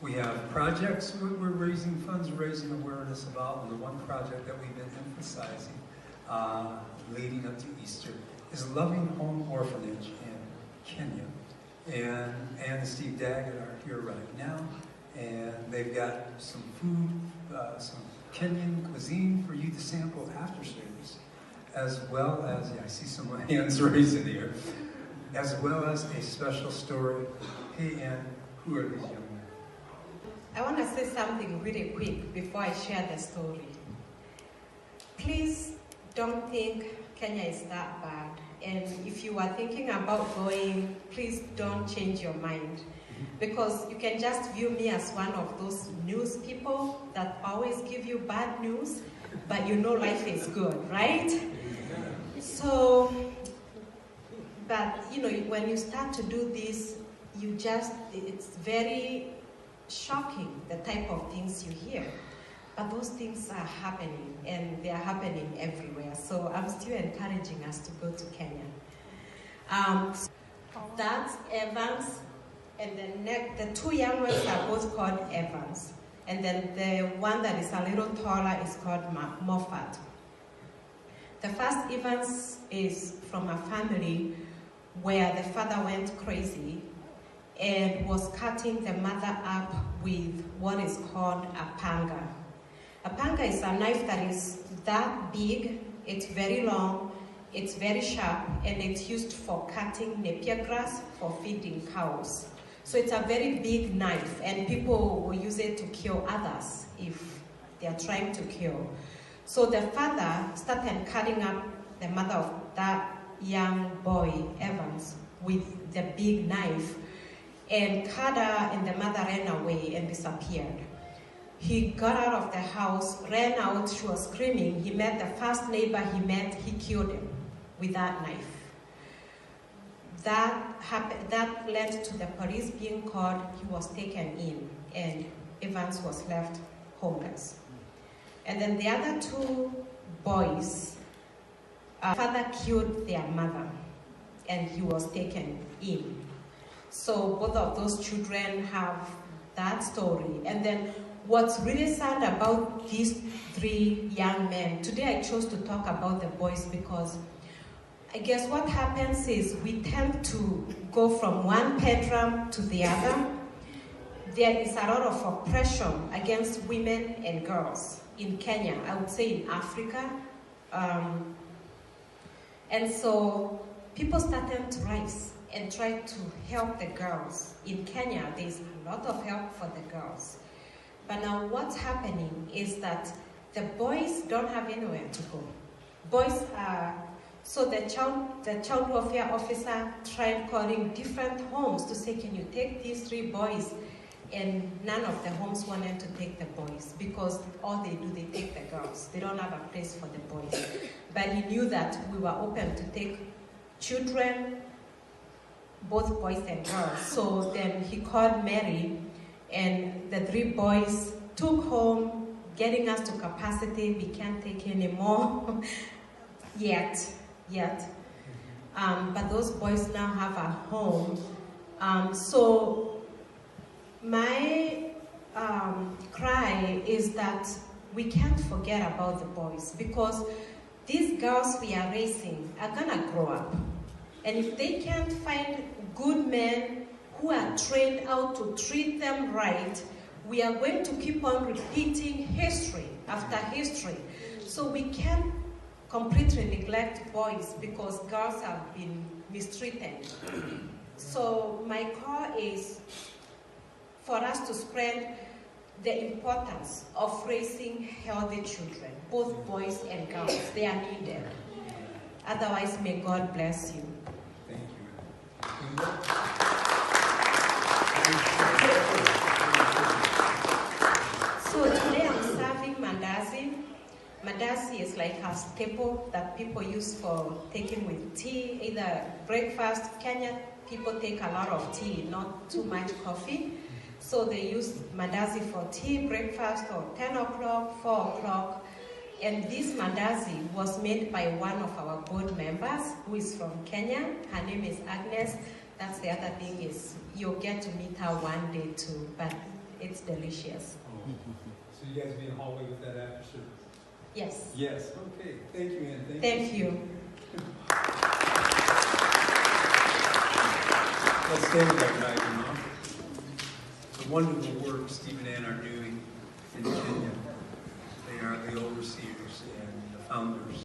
We have projects we're raising funds, raising awareness about, and the one project that we've been emphasizing leading up to Easter is Loving Home Orphanage in Kenya. And Ann and Steve Daggett are here right now, and they've got some food, some Kenyan cuisine for you to sample after service, as well as, yeah, I see some hands raised in the air, as well as a special story. Hey Ann, who are these young men? I want to say something really quick before I share the story. Please don't think Kenya is that bad. And if you are thinking about going, please don't change your mind. Because you can just view me as one of those news people that always give you bad news, but you know life is good, right? So, but you know, when you start to do this, it's very shocking, the type of things you hear. But those things are happening, and they are happening everywhere. So I'm still encouraging us to go to Kenya. That's Evans, and the two young ones are both called Evans. And then the one that is a little taller is called Moffat. The first Evans is from a family where the father went crazy and was cutting the mother up with what is called a panga. A panga is a knife that is that big, it's very long, it's very sharp, and it's used for cutting napier grass for feeding cows. So it's a very big knife, and people will use it to kill others if they are trying to kill. So the father started cutting up the mother of that young boy, Evans, with the big knife, and cut her, and the mother ran away and disappeared. He got out of the house, ran out, she was screaming. He met the first neighbor he met, he killed him with that knife. That led to the police being called. He was taken in, and Evans was left homeless. And then the other two boys, father killed their mother, and he was taken in. So both of those children have that story. And then what's really sad about these three young men, today I chose to talk about the boys because I guess what happens is we tend to go from one pendulum to the other. There is a lot of oppression against women and girls in Kenya, I would say in Africa. And so people started to rise and try to help the girls. In Kenya, there's a lot of help for the girls. But now what's happening is that the boys don't have anywhere to go. Boys are, so the child welfare officer tried calling different homes to say, can you take these three boys? And none of the homes wanted to take the boys because all they do, they take the girls. They don't have a place for the boys. But he knew that we were open to take children, both boys and girls. So then he called Mary, and the three boys took home, getting us to capacity. We can't take any more yet. But those boys now have a home. So my cry is that we can't forget about the boys, because these girls we are raising are gonna grow up. And if they can't find good men who are trained how to treat them right, we are going to keep on repeating history after history. So we can't completely neglect boys because girls have been mistreated. So my call is for us to spread the importance of raising healthy children, both boys and girls. They are needed. Otherwise, may God bless you. Thank you. So today I'm serving mandazi. Mandazi is like a staple that people use for taking with tea, either breakfast. Kenya people take a lot of tea, not too much coffee. So they use mandazi for tea, breakfast, or 10 o'clock, 4 o'clock. And this mandazi was made by one of our board members who is from Kenya. Her name is Agnes. That's the other thing, is you'll get to meet her one day too. But It's delicious. Oh. So you guys be in the hallway with that after service? Yes. Yes. Okay. Thank you, Ann. Thank you. Let's stay with that guy, you know. The wonderful work Steve and Ann are doing in Kenya. They are the overseers and the founders